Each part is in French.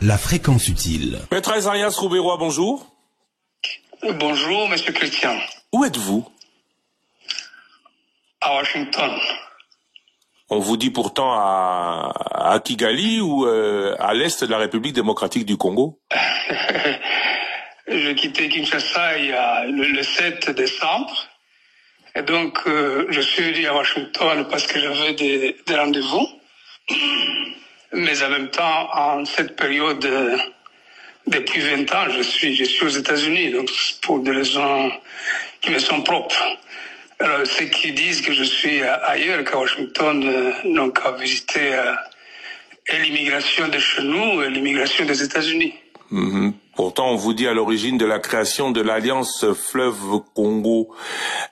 La fréquence utile. Maître Azarias Rouberois, bonjour. Bonjour, monsieur Christian. Où êtes-vous? À Washington. On vous dit pourtant à Kigali ou à l'est de la République démocratique du Congo? J'ai quitté Kinshasa il y a le 7 décembre. Et donc, je suis venu à Washington parce que j'avais des rendez-vous. Mais en même temps, en cette période, depuis 20 ans, je suis aux États-Unis, donc pour des raisons qui me sont propres. Alors, ceux qui disent que je suis ailleurs qu'à Washington n'ont qu'à visiter et l'immigration de chez nous et l'immigration des États-Unis. Pourtant, on vous dit à l'origine de la création de l'Alliance Fleuve Congo.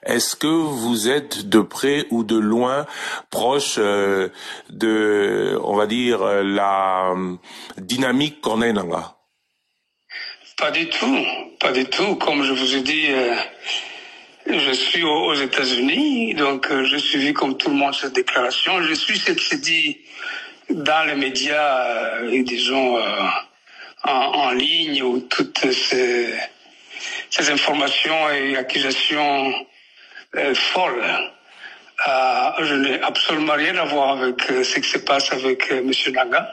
Est-ce que vous êtes de près ou de loin proche de, on va dire, la dynamique Corneille Nangaa? Pas du tout. Comme je vous ai dit, je suis aux États-Unis, donc j'ai suivi comme tout le monde cette déclaration. Je suis ce qui se dit dans les médias, disons, en ligne, où toutes ces informations et accusations folles. Je n'ai absolument rien à voir avec ce qui se passe avec M. Nangaa.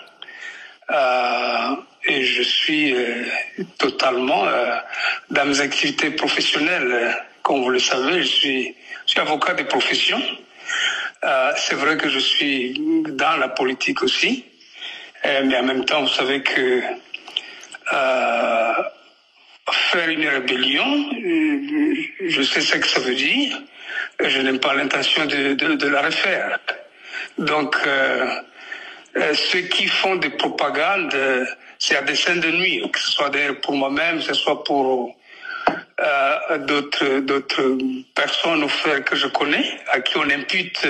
Et je suis totalement dans mes activités professionnelles. Comme vous le savez, je suis avocat de profession. C'est vrai que je suis dans la politique aussi. Mais en même temps, vous savez que faire une rébellion, je sais ce que ça veut dire. Je n'ai pas l'intention de la refaire. Donc, ceux qui font des propagandes, c'est à dessein de nuire, que ce soit d'ailleurs pour moi-même, que ce soit pour d'autres personnes ou frères que je connais, à qui on impute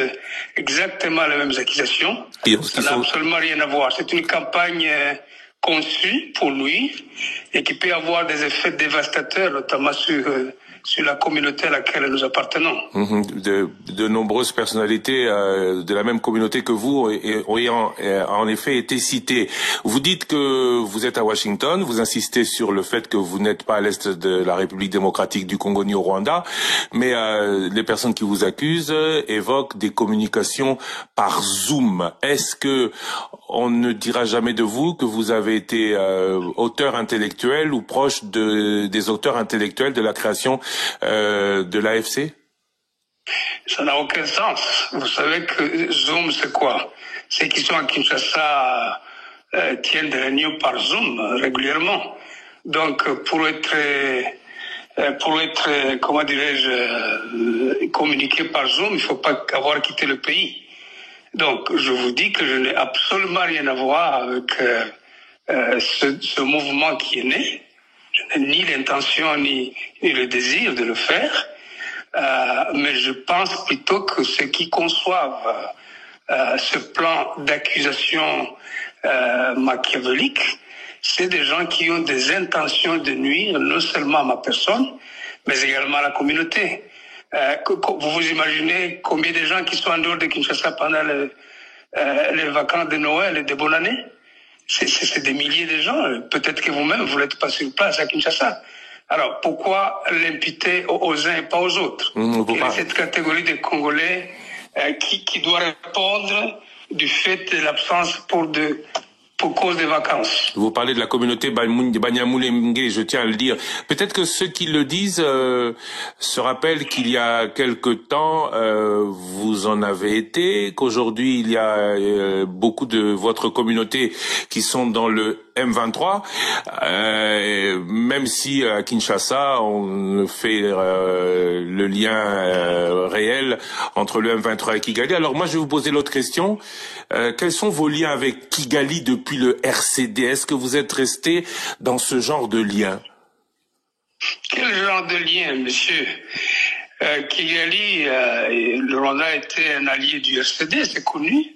exactement les mêmes accusations. Ça n'a absolument rien à voir. C'est une campagne conçue pour nuire et qui peut avoir des effets dévastateurs, notamment sur la communauté à laquelle nous appartenons. De nombreuses personnalités de la même communauté que vous ont en effet été citées. Vous dites que vous êtes à Washington, vous insistez sur le fait que vous n'êtes pas à l'est de la République démocratique du Congo ni au Rwanda, mais les personnes qui vous accusent évoquent des communications par Zoom. Est-ce que on ne dira jamais de vous que vous avez été auteur intellectuel ou proche des auteurs intellectuels de la création de l'AFC? Ça n'a aucun sens. Vous savez que Zoom, c'est quoi? Ceux qui sont à Kinshasa tiennent des réunions par Zoom régulièrement. Donc, pour être comment dirais-je, communiqué par Zoom, il ne faut pas avoir quitté le pays. Donc, je vous dis que je n'ai absolument rien à voir avec ce mouvement qui est né. Je n'ai ni l'intention ni le désir de le faire, mais je pense plutôt que ceux qui conçoivent ce plan d'accusation machiavélique, c'est des gens qui ont des intentions de nuire non seulement à ma personne, mais également à la communauté. Vous vous imaginez combien de gens qui sont en dehors de Kinshasa pendant les vacances de Noël et de bonne année? C'est des milliers de gens. Peut-être que vous-même, vous n'êtes pas sur place à Kinshasa. Alors, pourquoi l'imputer aux uns et pas aux autres? Quelle est cette catégorie de Congolais qui doit répondre du fait de l'absence pour cause des vacances? Vous parlez de la communauté Banyamulenge, je tiens à le dire. Peut-être que ceux qui le disent se rappellent qu'il y a quelque temps, vous en avez été, qu'aujourd'hui il y a beaucoup de votre communauté qui sont dans le M23, même si à Kinshasa on fait le lien réel entre le M23 et Kigali. Alors moi je vais vous poser l'autre question. Quels sont vos liens avec Kigali depuis le RCD? Est-ce que vous êtes resté dans ce genre de lien? Quel genre de lien, monsieur? Kigali, le Rwanda était un allié du RCD, c'est connu.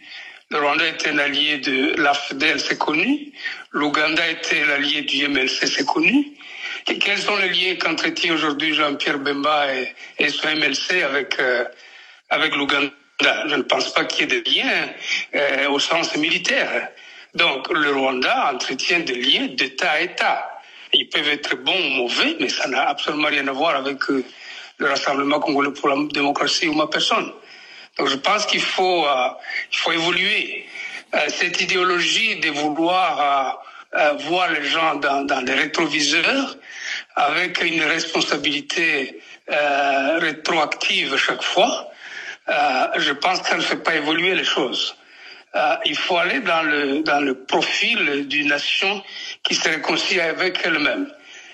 Le Rwanda était un allié de l'AFDL, c'est connu. L'Ouganda était l'allié du MLC, c'est connu. Et quels sont les liens qu'entretient aujourd'hui Jean-Pierre Bemba et son MLC avec l'Ouganda? Je ne pense pas qu'il y ait de liens au sens militaire. Donc, le Rwanda entretient des liens d'État à État. Ils peuvent être bons ou mauvais, mais ça n'a absolument rien à voir avec le Rassemblement congolais pour la démocratie ou ma personne. Donc, je pense qu'il faut évoluer. Cette idéologie de vouloir voir les gens dans les rétroviseurs avec une responsabilité rétroactive chaque fois, je pense qu'elle ne fait pas évoluer les choses. Il faut aller dans le profil d'une nation qui se réconcilie avec elle-même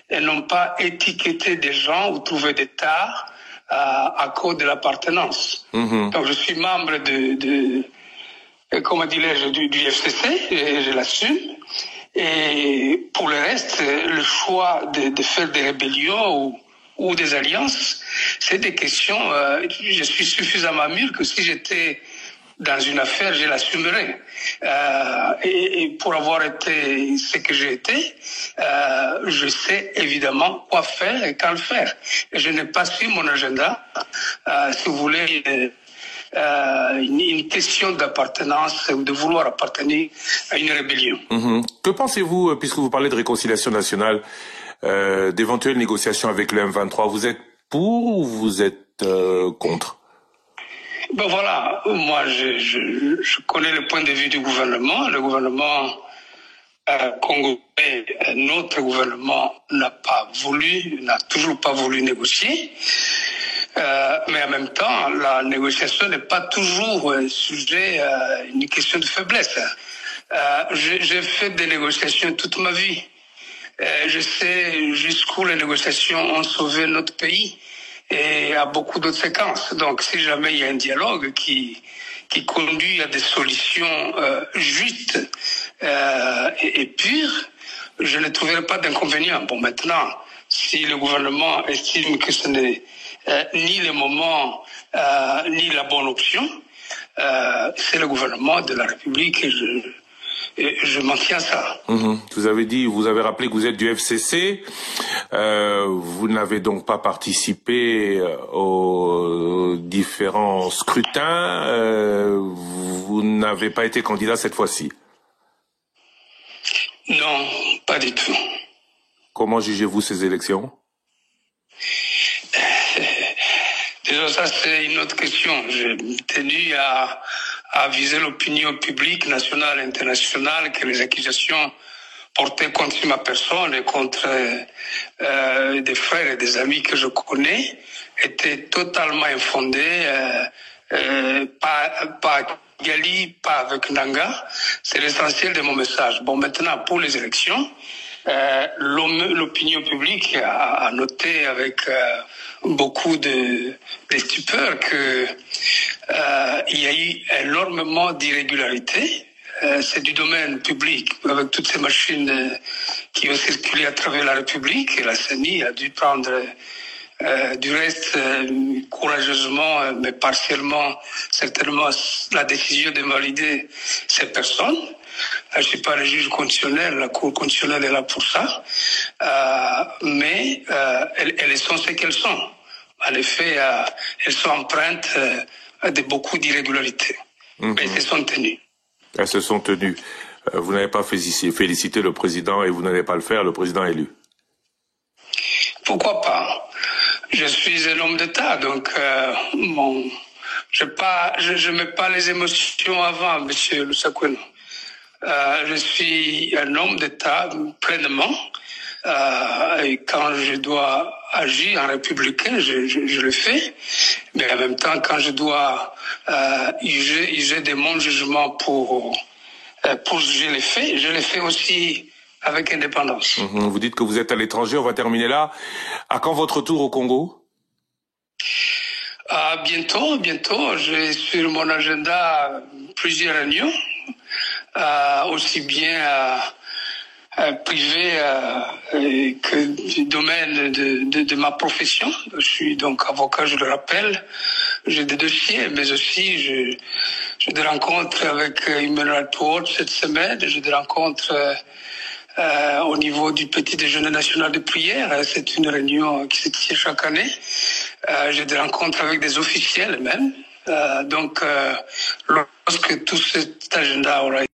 et non pas étiqueter des gens ou trouver des tares à cause de l'appartenance. Donc je suis membre comment dirais-je, du FCC, et je l'assume. Et pour le reste, le choix de faire des rébellions ou des alliances, c'est des questions, je suis suffisamment mûr que si j'étais dans une affaire, je l'assumerais. Et pour avoir été ce que j'ai été, je sais évidemment quoi faire et quand le faire. Et je n'ai pas su mon agenda, si vous voulez, une question d'appartenance ou de vouloir appartenir à une rébellion. Que pensez-vous, puisque vous parlez de réconciliation nationale, d'éventuelles négociations avec le M23? Vous êtes pour ou vous êtes contre? Ben voilà, moi je connais le point de vue du gouvernement. Le gouvernement congolais, notre gouvernement n'a toujours pas voulu négocier. Mais en même temps, la négociation n'est pas toujours sujet à une question de faiblesse. J'ai fait des négociations toute ma vie. Je sais jusqu'où les négociations ont sauvé notre pays et à beaucoup d'autres séquences. Donc, si jamais il y a un dialogue qui conduit à des solutions justes et pures, je ne trouverai pas d'inconvénient. Bon, maintenant, si le gouvernement estime que ce n'est ni le moment, ni la bonne option, c'est le gouvernement de la République et je m'en tiens à ça. Vous avez rappelé que vous êtes du FCC. Vous n'avez donc pas participé aux différents scrutins. Vous n'avez pas été candidat cette fois-ci. Non, pas du tout. Comment jugez-vous ces élections? Déjà, ça, c'est une autre question. J'ai tenu à viser l'opinion publique nationale et internationale que les accusations portées contre ma personne et contre des frères et des amis que je connais étaient totalement infondées, pas Gali, pas avec Nanga. C'est l'essentiel de mon message. Bon, maintenant, pour les élections, l'opinion publique a noté avec beaucoup de stupeur que il y a eu énormément d'irrégularités. C'est du domaine public, avec toutes ces machines qui ont circulé à travers la République. Et la CENI a dû prendre du reste courageusement, mais partiellement, certainement, la décision de valider ces personnes. Je ne suis pas le juge constitutionnel, la Cour constitutionnelle est là pour ça, mais elles sont ce qu'elles sont. En effet, elles sont empreintes de beaucoup d'irrégularités, mais elles se sont tenues. Elles se sont tenues. Vous n'avez pas félicité le président et vous n'allez pas le faire, le président élu. Pourquoi pas? Je suis un homme d'État, donc je mets pas les émotions avant, Monsieur Lusakweno. Je suis un homme d'État pleinement. Et quand je dois agir en républicain, je le fais. Mais en même temps, quand je dois user de mon jugement pour juger les faits, je les fais aussi avec indépendance. Vous dites que vous êtes à l'étranger, on va terminer là. À quand votre retour au Congo? Bientôt. J'ai sur mon agenda plusieurs réunions, aussi bien privé que du domaine de ma profession. Je suis donc avocat, je le rappelle. J'ai des dossiers, mais aussi j'ai des rencontres avec Human Rights Watch cette semaine. J'ai des rencontres au niveau du petit déjeuner national de prière. C'est une réunion qui se tient chaque année. J'ai des rencontres avec des officiels même. Donc, lorsque tout cet agenda aura